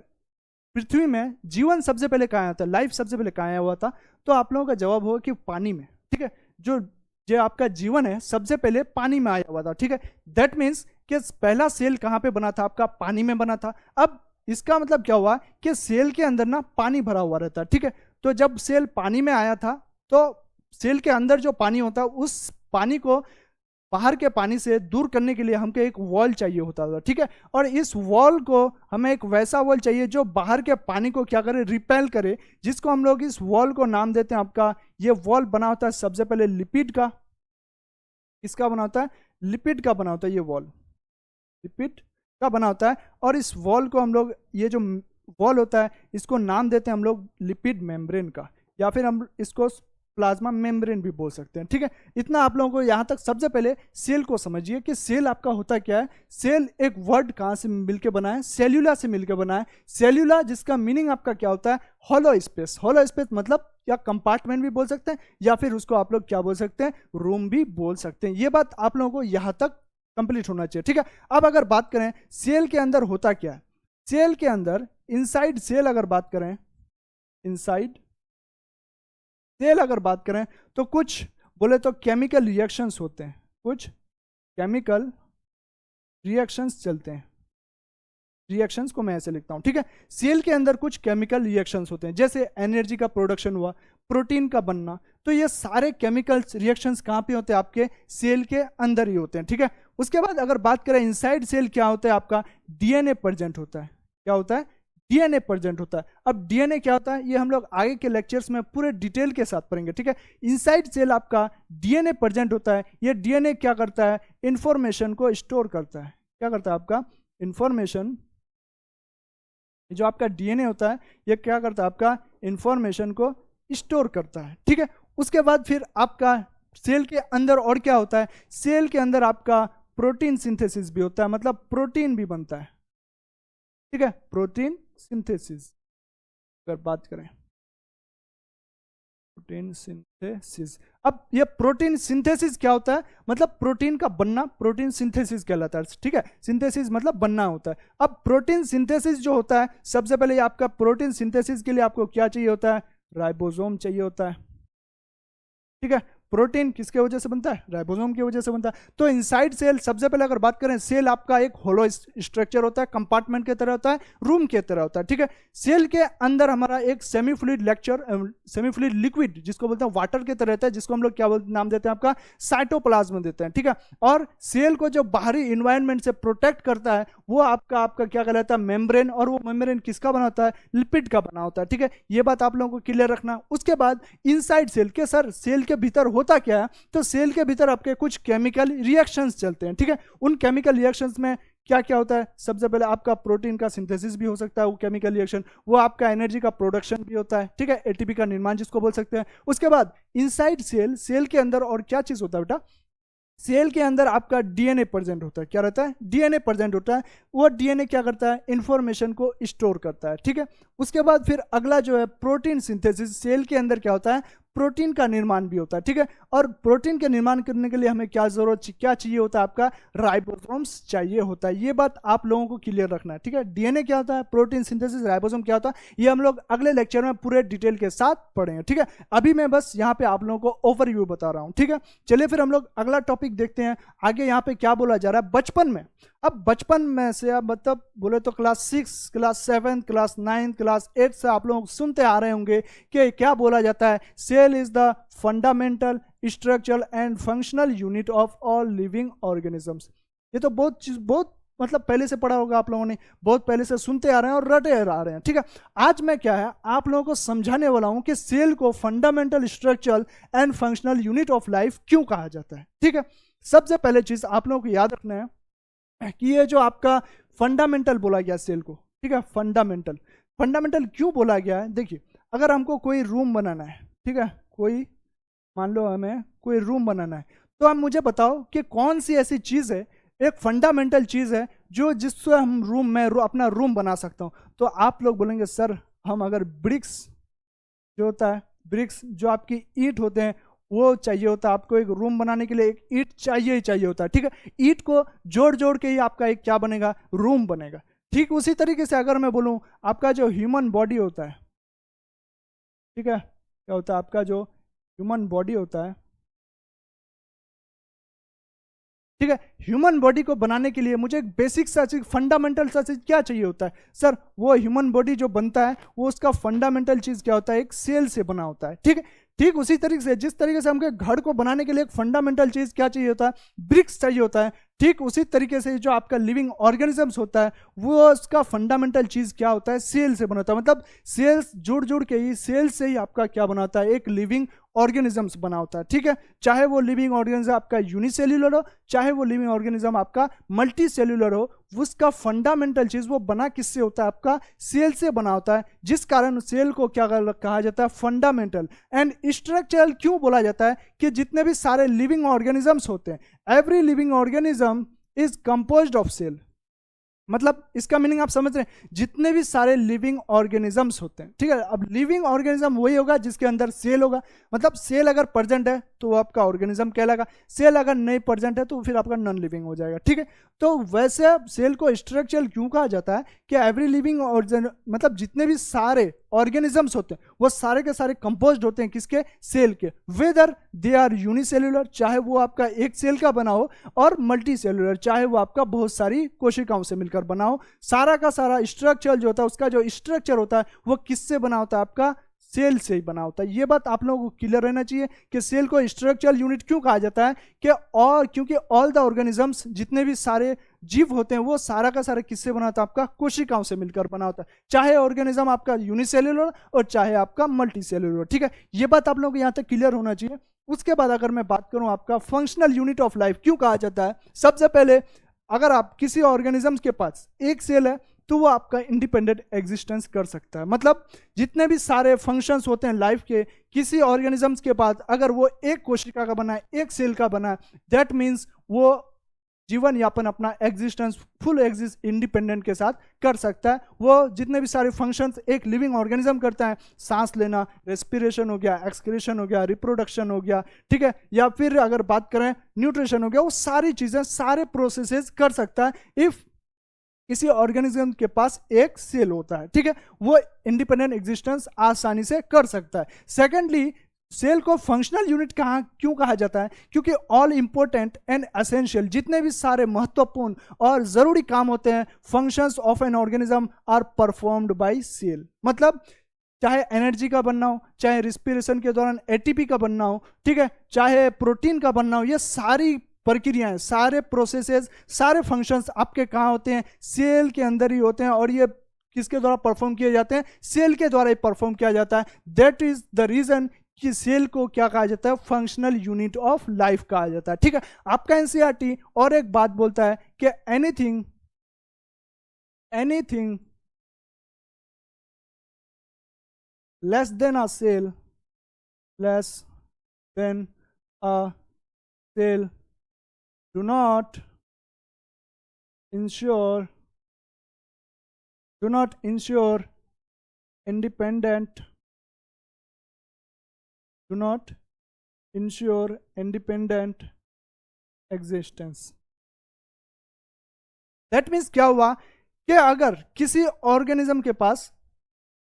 पृथ्वी में जीवन सबसे पहले कहाँ आया था, लाइफ सबसे पहले कहाँ आया हुआ था, तो आप लोगों का जवाब होगा कि पानी में। ठीक है, जो जो आपका जीवन है सबसे पहले पानी में आया हुआ था। ठीक है, दैट मीन्स कि पहला सेल कहाँ पे बना था, आपका पानी में बना था। अब इसका मतलब क्या हुआ कि सेल के अंदर ना पानी भरा हुआ रहता है। ठीक है, तो जब सेल पानी में आया था तो सेल के अंदर जो पानी होता है उस पानी को बाहर के पानी से दूर करने के लिए हमको एक वॉल चाहिए होता था। ठीक है, और इस वॉल को हमें एक वैसा वॉल चाहिए जो बाहर के पानी को क्या करे, रिपेल करे, जिसको हम लोग इस वॉल को नाम देते हैं आपका, ये वॉल बना होता है सबसे पहले लिपिड का। किसका बना होता है, लिपिड का बना होता है, ये वॉल लिपिड का बना होता है। और इस वॉल को हम लोग, ये जो वॉल होता है इसको नाम देते हैं हम लोग लिपिड मेम्ब्रेन का, या फिर हम इसको प्लाज्मा मेम्ब्रेन भी बोल सकते हैं। ठीक है, इतना आप लोगों को यहाँ तक। सबसे पहले सेल को समझिए कि सेल आपका होता क्या है। सेल एक वर्ड कहाँ से मिलके बना है, सेल्यूला से मिलकर बना है। सेल्यूला जिसका मीनिंग आपका क्या होता है, हॉलो स्पेस। हॉलो स्पेस मतलब या कंपार्टमेंट भी बोल सकते हैं, या फिर उसको आप लोग क्या बोल सकते हैं, रूम भी बोल सकते हैं। ये बात आप लोगों को यहाँ तक कंप्लीट होना चाहिए। ठीक है, अब अगर बात करें सेल के अंदर होता क्या है, सेल के अंदर इनसाइड सेल अगर बात करें, इनसाइड सेल अगर बात करें तो कुछ बोले तो केमिकल रिएक्शंस होते हैं, कुछ केमिकल रिएक्शंस चलते हैं। रिएक्शंस को मैं ऐसे लिखता हूं। ठीक है, सेल के अंदर कुछ केमिकल रिएक्शंस होते हैं, जैसे एनर्जी का प्रोडक्शन हुआ, प्रोटीन का बनना, तो ये सारे केमिकल रिएक्शंस कहाँ पे होते हैं, आपके सेल के अंदर ही होते हैं। ठीक है, उसके बाद अगर बात करें इनसाइड सेल, क्या होता है आपका, डीएनए प्रेजेंट होता है। क्या होता है, डीएनए प्रेजेंट होता है। अब डीएनए क्या होता है ये हम लोग आगे के लेक्चर्स में पूरे डिटेल के साथ पढ़ेंगे। ठीक है, इनसाइड सेल आपका डीएनए प्रेजेंट होता है। ये डीएनए क्या करता है, इंफॉर्मेशन को स्टोर करता है। क्या करता है आपका, इंफॉर्मेशन, जो आपका डीएनए होता है ये क्या करता है, आपका इंफॉर्मेशन को स्टोर करता है। ठीक है, उसके बाद फिर आपका सेल के अंदर और क्या होता है, सेल के अंदर आपका प्रोटीन सिंथेसिस भी होता है, मतलब प्रोटीन भी बनता है। ठीक है, प्रोटीन सिंथेसिस अगर बात करें, प्रोटीन सिंथेसिस। अब ये प्रोटीन सिंथेसिस क्या होता है, मतलब प्रोटीन का बनना, प्रोटीन सिंथेसिस कहलाता है। ठीक है, सिंथेसिस मतलब बनना होता है। अब प्रोटीन सिंथेसिस जो होता है, सबसे पहले आपका प्रोटीन सिंथेसिस के लिए आपको क्या चाहिए होता है, राइबोसोम चाहिए होता है। ठीक है, प्रोटीन किसके वजह से बनता है, राइबोसोम की वजह से बनता है। तो इनसाइड सेल, सबसे पहले अगर बात करें, सेल आपका एक होलो स्ट्रक्चर होता है, कंपार्टमेंट की तरह होता है, रूम की तरह होता है। ठीक है, सेल के अंदर हमारा एक सेमी फ्लूइड लिक्विड जिसको बोलते हैं वाटर की तरह रहता है, जिसको हम लोग क्या नाम देते हैं, आपका साइटोप्लाज्म देते हैं। ठीक है, और सेल को जो बाहरी इन्वायरमेंट से प्रोटेक्ट करता है वो आपका क्या कहलाता है, मेम्ब्रेन। और वो मेम्ब्रेन किसका बना होता है, लिपिड का बना होता है। ठीक है, ये बात आप लोगों को क्लियर रखना। उसके बाद इनसाइड सेल के, सर सेल के भीतर होता क्या है, तो सेल के भीतर आपके कुछ केमिकल रिएक्शंस चलते हैं। ठीक है, उन केमिकल रिएक्शंस में क्या क्या होता है, सबसे पहले आपका प्रोटीन का सिंथेसिस भी हो सकता है, वो केमिकल रिएक्शन, वो आपका एनर्जी का प्रोडक्शन भी होता है। ठीक है, एटीपी का निर्माण जिसको बोल सकते हैं। उसके बाद इनसाइड सेल, सेल के अंदर और क्या चीज होता है बेटा, सेल के अंदर आपका डीएनए प्रेजेंट होता है। क्या रहता है, डीएनए प्रेजेंट होता है। वो डीएनए क्या करता है, इंफॉर्मेशन को स्टोर करता है। ठीक है, उसके बाद फिर अगला जो है प्रोटीन सिंथेसिस, सेल के अंदर क्या होता है, प्रोटीन का निर्माण भी होता है। ठीक है, और प्रोटीन के निर्माण करने के लिए हमें क्या जरूरत, क्या चाहिए होता है, आपका राइबोसोम्स चाहिए होता है। ये बात आप लोगों को क्लियर रखना है। ठीक है, डीएनए क्या होता है, प्रोटीन सिंथेसिस, राइबोसोम क्या होता है, ये हम लोग अगले लेक्चर में पूरे डिटेल के साथ पढ़ेंगे। ठीक है, अभी मैं बस यहाँ पे आप लोगों को ओवरव्यू बता रहा हूँ। ठीक है, चलिए फिर हम लोग अगला टॉपिक देखते हैं। आगे यहाँ पे क्या बोला जा रहा है, बचपन में। अब बचपन में से आप मतलब बोले तो क्लास 6, क्लास 7, क्लास 9, क्लास 8 से आप लोग सुनते आ रहे होंगे कि क्या बोला जाता है, cell is the fundamental structural and functional unit of all living organisms. ये तो बहुत मतलब पहले से पढ़ा होगा आप लोगों ने, बहुत पहले से सुनते आ रहे हैं और रटे आ रहे हैं। ठीक है, आज मैं क्या है आप लोगों को समझाने वाला हूं कि सेल को fundamental structural and functional unit of life क्यों कहा जाता है। ठीक है, सबसे पहले चीज आप लोगों को याद रखना है कि ये जो आपका फंडामेंटल बोला गया सेल को, ठीक है, फंडामेंटल क्यों बोला गया है। देखिए, अगर हमको कोई रूम बनाना है, ठीक है, कोई मान लो हमें कोई रूम बनाना है, तो आप मुझे बताओ कि कौन सी ऐसी चीज़ है, एक फंडामेंटल चीज़ है जो जिससे हम रूम में अपना रूम बना सकता हूँ। तो आप लोग बोलेंगे सर हम अगर ब्रिक्स जो होता है, ब्रिक्स जो आपकी ईंट होते हैं वो चाहिए होता है आपको। एक रूम बनाने के लिए एक ईंट चाहिए ही चाहिए होता है, ठीक है। ईंट को जोड़ जोड़ के ही आपका एक क्या बनेगा, रूम बनेगा। ठीक उसी तरीके से अगर मैं बोलूं आपका जो ह्यूमन बॉडी होता है, ठीक है, क्या होता है आपका जो ह्यूमन बॉडी होता है, ठीक है, ह्यूमन बॉडी को बनाने के लिए मुझे एक बेसिक सा चीज, फंडामेंटल सा चीज क्या चाहिए होता है सर? वो ह्यूमन बॉडी जो बनता है वो उसका फंडामेंटल चीज क्या होता है, एक सेल से बना होता है, ठीक है। ठीक उसी तरीके से जिस तरीके से हमको घर को बनाने के लिए एक फंडामेंटल चीज क्या चाहिए होता है, ब्रिक्स चाहिए होता है, ठीक उसी तरीके से जो आपका लिविंग ऑर्गेनिजम्स होता है वो उसका फंडामेंटल चीज क्या होता है, सेल से बना होता है। मतलब सेल्स जुड़ जुड़ के ही, सेल से ही आपका क्या बना होता है, एक लिविंग ऑर्गेनिजम्स बना होता है, ठीक है। चाहे वो लिविंग ऑर्गेनिज्म आपका यूनिसेल्युलर हो, चाहे वो लिविंग ऑर्गेनिज्म आपका मल्टी सेल्युलर हो, उसका फंडामेंटल चीज वो बना किससे होता है, आपका सेल से बना होता है। जिस कारण सेल को क्या कहा जाता है, फंडामेंटल एंड स्ट्रक्चरल क्यों बोला जाता है कि जितने भी सारे लिविंग ऑर्गेनिजम्स होते हैं, every living organism is composed of cell. मतलब इसका मीनिंग आप समझ रहे हैं, जितने भी सारे लिविंग ऑर्गेनिजम्स होते हैं, ठीक है। अब लिविंग ऑर्गेनिज्म वही होगा जिसके अंदर सेल होगा। मतलब सेल अगर प्रेजेंट है तो वो आपका ऑर्गेनिज्म कहलाएगा, सेल अगर नहीं प्रेजेंट है तो फिर आपका नॉन लिविंग हो जाएगा, ठीक है। तो वैसे सेल को स्ट्रक्चरल क्यों कहा जाता है कि एवरी लिविंग मतलब जितने भी सारे ऑर्गेनिजम्स होते हैं वो सारे के सारे कंपोज्ड होते हैं किसके, सेल के। वेदर दे आर यूनिसेल्युलर, चाहे वो आपका एक सेल का बना हो, और मल्टी सेल्युलर, चाहे वो आपका बहुत सारी कोशिकाओं से मिलकर बना हो। सारा का सारा स्ट्रक्चर जो होता है, उसका जो स्ट्रक्चर होता है वो किससे बना होता है, आपका सेल से ही बना होता है। ये बात आप लोगों को क्लियर रहना चाहिए कि सेल को स्ट्रक्चरल यूनिट क्यों कहा जाता है, कि और क्योंकि ऑल द ऑर्गेनिजम्स, जितने भी सारे जीव होते हैं वो सारा का सारा किससे बना होता है, आपका कोशिकाओं से मिलकर बना होता है। चाहे ऑर्गेनिज्म आपका यूनिसेल्युलर और चाहे आपका मल्टी सेल्युलर, ठीक है। ये बात आप लोगों को यहाँ तक क्लियर होना चाहिए। उसके बाद अगर मैं बात करूं आपका फंक्शनल यूनिट ऑफ लाइफ क्यों कहा जाता है, सबसे पहले अगर आप किसी ऑर्गेनिज्म के पास एक सेल है तो वो आपका इंडिपेंडेंट एग्जिस्टेंस कर सकता है। मतलब जितने भी सारे फंक्शंस होते हैं लाइफ के, किसी ऑर्गेनिजम्स के पास अगर वो एक कोशिका का बना है, एक सेल का बना है, दैट मीन्स वो जीवन यापन अपना एग्जिस्टेंस फुल एग्जिस्ट इंडिपेंडेंट के साथ कर सकता है। वो जितने भी सारे फंक्शंस एक लिविंग ऑर्गेनिज्म करता है, सांस लेना, रेस्पिरेशन हो गया, एक्सक्रीशन हो गया, रिप्रोडक्शन हो गया, ठीक है, या फिर अगर बात करें न्यूट्रिशन हो गया, वो सारी चीजें, सारे प्रोसेसेस कर सकता है इफ किसी ऑर्गेनिज्म के पास एक सेल होता है, ठीक है। वो इंडिपेंडेंट एग्जिस्टेंस आसानी से कर सकता है। सेकेंडली, सेल को फंक्शनल यूनिट क्यों कहा जाता है, क्योंकि ऑल इंपॉर्टेंट एंड एसेंशियल, जितने भी सारे महत्वपूर्ण और जरूरी काम होते हैं, functions of an organism are performed by cell. मतलब चाहे एनर्जी का बनना हो, चाहे रिस्पिरेशन के दौरान एटीपी का बनना हो, ठीक है, चाहे प्रोटीन का बनना हो, ये सारी प्रक्रियाएं, सारे प्रोसेसेस, सारे फंक्शंस आपके कहाँ होते हैं, सेल के अंदर ही होते हैं। और ये किसके द्वारा परफॉर्म किए जाते हैं, सेल के द्वारा ही परफॉर्म किया जाता है। दैट इज द रीजन कि सेल को क्या कहा जाता है, फंक्शनल यूनिट ऑफ लाइफ कहा जाता है, ठीक है। आपका एनसीईआरटी और एक बात बोलता है कि anything less than a cell, less than a cell do not ensure independent existence। That means क्या हुआ कि अगर किसी ऑर्गेनिज्म के पास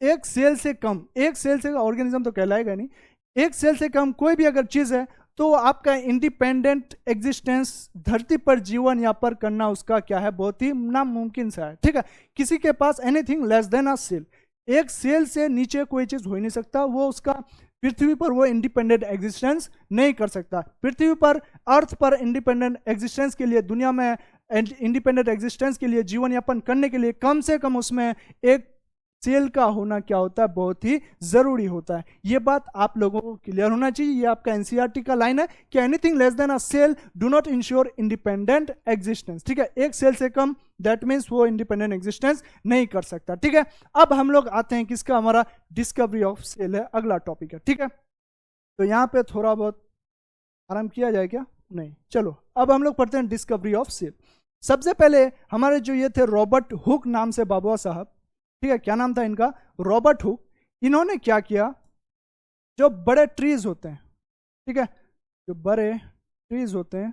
एक सेल से कम, एक सेल से ऑर्गेनिज्म तो कहलाएगा नहीं, एक सेल से कम कोई भी अगर चीज है तो आपका इंडिपेंडेंट एग्जिस्टेंस, धरती पर जीवन यापन करना उसका क्या है, बहुत ही नामुमकिन सा है, ठीक है। किसी के पास anything less than a cell, एक सेल से नीचे कोई चीज हो ही नहीं सकता, वो उसका पृथ्वी पर वो इंडिपेंडेंट एग्जिस्टेंस नहीं कर सकता। पृथ्वी पर, अर्थ पर इंडिपेंडेंट एग्जिस्टेंस के लिए, दुनिया में इंडिपेंडेंट एग्जिस्टेंस के लिए, जीवन यापन करने के लिए कम से कम उसमें एक सेल का होना क्या होता है, बहुत ही जरूरी होता है। ये बात आप लोगों को क्लियर होना चाहिए। ये आपका एनसीईआरटी का लाइन है कि anything less than a cell do not ensure independent existence, ठीक है। एक सेल से कम, दैट मीन्स वो इंडिपेंडेंट एग्जिस्टेंस नहीं कर सकता, ठीक है। अब हम लोग आते हैं किसका, हमारा डिस्कवरी ऑफ सेल है अगला टॉपिक है, ठीक है। तो यहाँ पे थोड़ा बहुत आराम किया जाए क्या, नहीं, चलो अब हम लोग पढ़ते हैं डिस्कवरी ऑफ सेल। सबसे पहले हमारे जो ये थे रॉबर्ट हुक नाम से बाबुआ साहब, ठीक है, क्या नाम था इनका, रॉबर्ट हुक। इन्होंने क्या किया, जो बड़े ट्रीज होते हैं, ठीक है, जो बड़े ट्रीज होते हैं,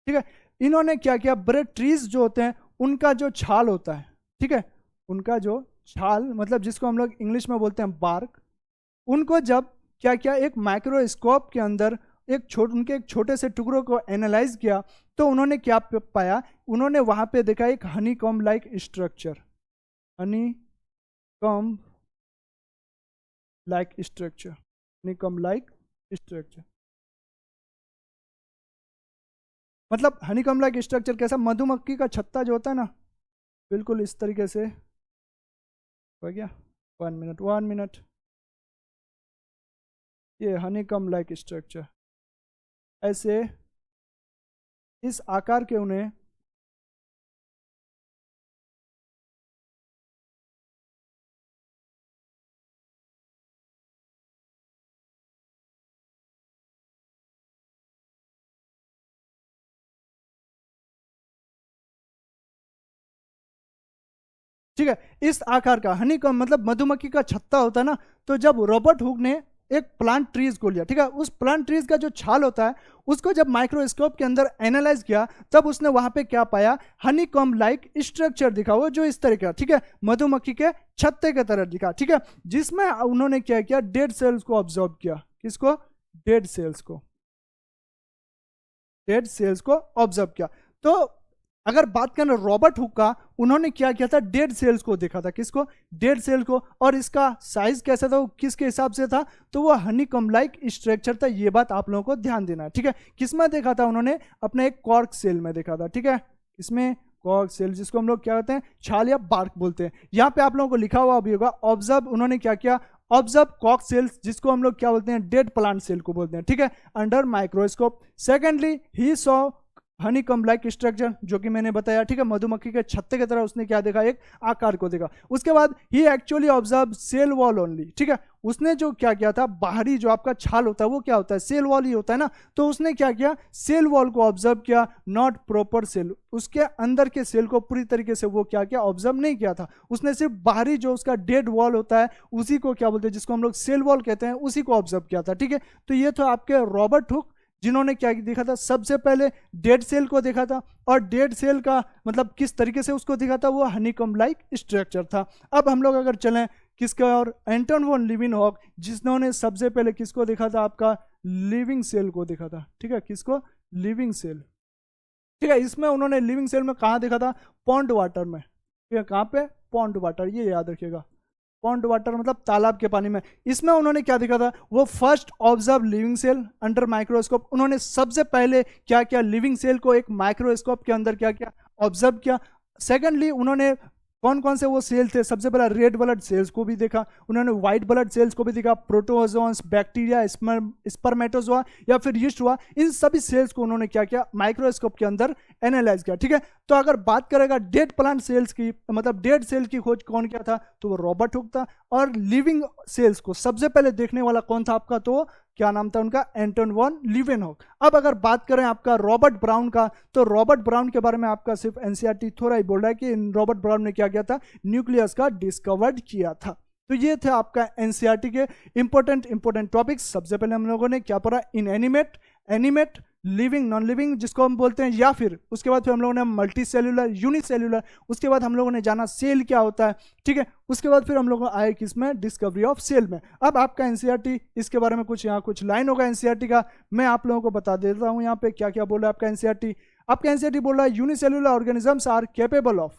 ठीक है, इन्होंने क्या किया, बड़े ट्रीज जो होते हैं उनका जो छाल होता है, ठीक है, उनका जो छाल मतलब जिसको हम लोग इंग्लिश में बोलते हैं बार्क, उनको जब क्या किया, एक माइक्रोस्कोप के अंदर उनके एक छोटे से टुकड़ों को एनालाइज किया, तो उन्होंने क्या पाया, उन्होंने वहां पे देखा एक honeycomb like structure, honeycomb like structure, honeycomb like structure. मतलब हनीकॉम्ब लाइक स्ट्रक्चर कैसा, मधुमक्खी का छत्ता जो होता है ना, बिल्कुल इस तरीके से, हो गया 1 मिनट, ये हनीकॉम्ब लाइक स्ट्रक्चर, ऐसे इस आकार के उन्हें ठीक है, इस आकार का हनीकॉम्ब मतलब मधुमक्खी का छत्ता होता है ना, तो जब रॉबर्ट हुक ने एक प्लांट ट्रीज को लिया, ठीक है, उस प्लांट ट्रीज का जो छाल होता है उसको जब माइक्रोस्कोप के अंदर एनालाइज किया, तब उसने वहां पे क्या पाया, हनीकॉम्ब लाइक स्ट्रक्चर दिखा, वो जो इस तरह का, ठीक है, मधुमक्खी के छत्ते के तरह दिखा, ठीक है, जिसमें उन्होंने क्या किया, डेड सेल्स को ऑब्जर्व किया, किसको, डेड सेल्स को, डेड सेल्स को ऑब्जर्व किया। तो अगर बात करें रॉबर्ट हुक का, उन्होंने क्या किया था, डेड सेल्स को देखा था, किसको, डेड सेल को, और इसका साइज कैसा था, वो किसके हिसाब से था, तो वो हनीकॉम्ब लाइक स्ट्रक्चर था, ये बात आप लोगों को ध्यान देना है, ठीक है। किसमें देखा था उन्होंने, अपने एक कॉर्क सेल में देखा था, ठीक है, इसमें कॉर्क सेल, जिसको हम लोग क्या कहते हैं, छाल या बार्क बोलते हैं। यहाँ पे आप लोगों को लिखा हुआ भी होगा, ऑब्जर्व, उन्होंने क्या किया, ऑब्जर्व कॉर्क सेल्स, जिसको हम लोग क्या बोलते हैं, डेड प्लांट सेल को बोलते हैं, ठीक है, under microscope. Secondly he saw honeycomb like structure, जो कि मैंने बताया, ठीक है, मधुमक्खी के छत्ते की तरह उसने क्या देखा, एक आकार को देखा। उसके बाद ही actually observe cell wall only, ठीक है, उसने जो क्या किया था, बाहरी जो आपका छाल होता है वो क्या होता है, सेल वॉल ही होता है ना, तो उसने क्या किया, सेल वॉल को ऑब्जर्व किया, नॉट प्रॉपर सेल, उसके अंदर के सेल को पूरी तरीके से वो क्या किया, ऑब्जर्व नहीं किया था, उसने सिर्फ बाहरी जो उसका डेड वॉल होता है उसी को क्या बोलते हैं, जिसको हम लोग सेल वॉल कहते हैं, उसी को ऑब्जर्व किया था, ठीक है। तो ये तो आपके रॉबर्ट हुक, जिन्होंने क्या देखा था, सबसे पहले डेड सेल को देखा था, और डेड सेल का मतलब किस तरीके से उसको देखा था, वो हनीकॉम्ब लाइक स्ट्रक्चर था। अब हम लोग अगर चलें किसका, और एंटन वॉन लीवेनहॉक, जिन्होंने सबसे पहले किसको देखा था, आपका लिविंग सेल को देखा था, ठीक है, किसको, लिविंग सेल, ठीक है, इसमें उन्होंने लिविंग सेल में कहाँ देखा था, पॉन्ड वाटर में, ठीक है, कहाँ पे, पॉन्ड वाटर, ये याद रखिएगा, पॉन्ड वाटर मतलब तालाब के पानी में। इसमें उन्होंने क्या देखा था, वो first observe living cell under microscope, उन्होंने सबसे पहले क्या किया, लिविंग सेल को एक माइक्रोस्कोप के अंदर क्या किया, ऑब्जर्व किया। सेकेंडली उन्होंने कौन कौन से वो सेल थे, सबसे पहला रेड ब्लड सेल्स को भी देखा, उन्होंने व्हाइट ब्लड सेल्स को भी देखा, प्रोटोजोन्स, बैक्टीरिया, स्पर्मेटोजोआ या फिर यीस्ट हुआ, इन सभी सेल्स को उन्होंने क्या किया, माइक्रोस्कोप के अंदर एनालाइज किया, ठीक है। तो अगर बात करेगा डेड प्लांट सेल्स की, मतलब डेड सेल की खोज कौन किया था, तो वो रॉबर्ट हुक था, और लिविंग सेल्स को सबसे पहले देखने वाला कौन था आपका, तो क्या नाम था उनका, एंटन वॉन लीवेनहॉक। अब अगर बात करें आपका रॉबर्ट ब्राउन का, तो रॉबर्ट ब्राउन के बारे में आपका सिर्फ एनसीईआरटी थोड़ा ही बोल रहा है कि रॉबर्ट ब्राउन ने क्या किया था, न्यूक्लियस का डिस्कवर्ड किया था। तो ये थे आपका एनसीईआरटी के इंपॉर्टेंट टॉपिक्स। सबसे पहले हम लोगों ने क्या पढ़ा, inanimate, animate, living, non living जिसको हम बोलते हैं, या फिर उसके बाद फिर हम लोगों ने मल्टी सेल्यूलर, यूनिसेल्यूलर, उसके बाद हम लोगों ने जाना सेल क्या होता है, ठीक है, उसके बाद फिर हम लोग आए किसमें, डिस्कवरी ऑफ सेल में। अब आपका एनसीईआरटी इसके बारे में कुछ यहाँ कुछ लाइन होगा एनसीईआरटी का, मैं आप लोगों को बता देता हूँ यहाँ पे क्या क्या बोल रहा है आपका एनसीईआरटी। आपका एनसीईआरटी बोल रहा है unicellular organisms are capable of,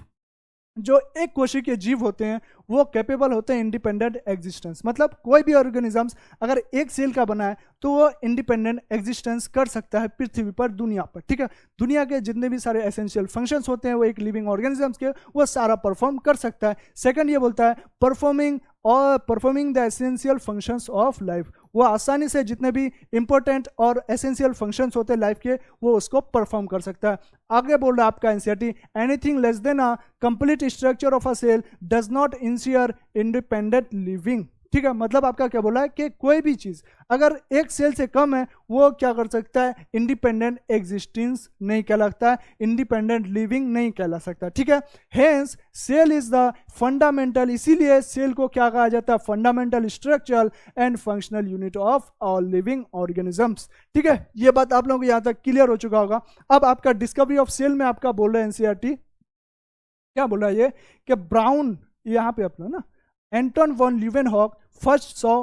जो एक कोशिकीय जीव होते हैं वो कैपेबल होते हैं इंडिपेंडेंट एग्जिस्टेंस, मतलब कोई भी ऑर्गेनिजम्स अगर एक सेल का बना है तो वो इंडिपेंडेंट एग्जिस्टेंस कर सकता है पृथ्वी पर, दुनिया पर, ठीक है। दुनिया के जितने भी सारे एसेंशियल फंक्शंस होते हैं वो एक लिविंग ऑर्गेनिजम्स के, वो सारा परफॉर्म कर सकता है। सेकंड ये बोलता है performing the essential functions of life, वो आसानी से जितने भी इंपॉर्टेंट और एसेंशियल फंक्शंस होते हैं लाइफ के, वो उसको परफॉर्म कर सकता है। आगे बोल रहा है आपका NCERT, anything less than a complete structure of a cell does not ensure independent living, ठीक है, मतलब आपका क्या बोला है कि कोई भी चीज अगर एक सेल से कम है वो क्या कर सकता है, इंडिपेंडेंट एग्जिस्टेंस नहीं कहलाता है, इंडिपेंडेंट लिविंग नहीं कहला सकता। ठीक है, hence cell is the fundamental, इसीलिए सेल को क्या कहा जाता है, fundamental structural and functional unit of all living organisms. ठीक है, ये बात आप लोगों को यहां तक क्लियर हो चुका होगा। अब आपका डिस्कवरी ऑफ सेल में आपका बोल रहा है एनसीईआरटी, क्या बोल रहा है ये कि ब्राउन, यहाँ पे अपना ना, Anton van Leeuwenhoek first saw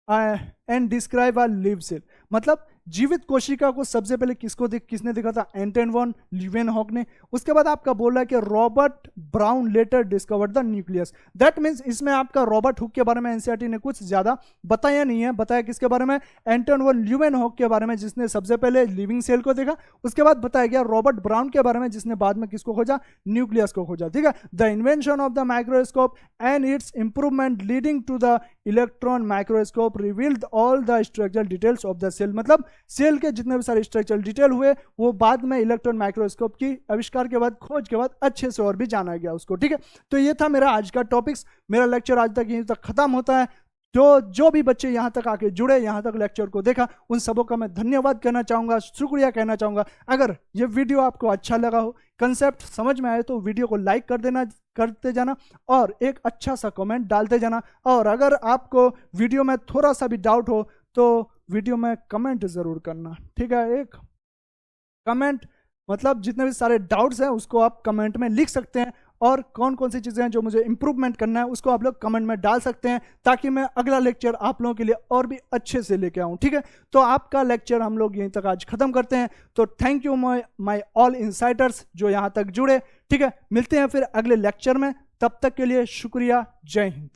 and describe a live cell, मतलब जीवित कोशिका को सबसे पहले किसने देखा था, एंटन वन ल्यूवेनहॉक ने। उसके बाद आपका बोल रहा है कि Robert Brown later discovered the nucleus. That means इसमें आपका रॉबर्ट हुक के बारे में एनसीईआरटी ने कुछ ज्यादा बताया नहीं है, बताया किसके बारे में, एंटन वन ल्यूवेनहॉक के बारे में जिसने सबसे पहले लिविंग सेल को देखा। उसके बाद बताया गया रॉबर्ट ब्राउन के बारे में जिसने बाद में किसको खोजा, न्यूक्लियस को खोजा। ठीक है, the invention of the microscope and its improvement leading to the electron microscope revealed all the structural details of the cell, मतलब सेल के जितने भी सारे स्ट्रक्चरल डिटेल हुए वो बाद में इलेक्ट्रॉन माइक्रोस्कोप की आविष्कार के बाद, खोज के बाद अच्छे से और भी जाना गया उसको। ठीक है, तो ये था मेरा आज का टॉपिक्स। मेरा लेक्चर आज तक यहीं तक खत्म होता है। जो भी बच्चे यहाँ तक आके जुड़े, यहाँ तक लेक्चर को देखा, उन सबों का मैं धन्यवाद कहना चाहूँगा, शुक्रिया कहना चाहूँगा। अगर ये वीडियो आपको अच्छा लगा हो, कंसेप्ट समझ में आए, तो वीडियो को लाइक करते जाना और एक अच्छा सा कमेंट डालते जाना। और अगर आपको वीडियो में थोड़ा सा भी डाउट हो तो वीडियो में कमेंट जरूर करना। ठीक है, एक कमेंट मतलब जितने भी सारे डाउट्स हैं उसको आप कमेंट में लिख सकते हैं, और कौन कौन सी चीज़ें हैं जो मुझे इंप्रूवमेंट करना है उसको आप लोग कमेंट में डाल सकते हैं, ताकि मैं अगला लेक्चर आप लोगों के लिए और भी अच्छे से लेके आऊँ। ठीक है, तो आपका लेक्चर हम लोग यहीं तक आज खत्म करते हैं। तो थैंक यू माय ऑल इनसाइटर्स जो यहाँ तक जुड़े। ठीक है, मिलते हैं फिर अगले लेक्चर में, तब तक के लिए शुक्रिया, जय हिंद।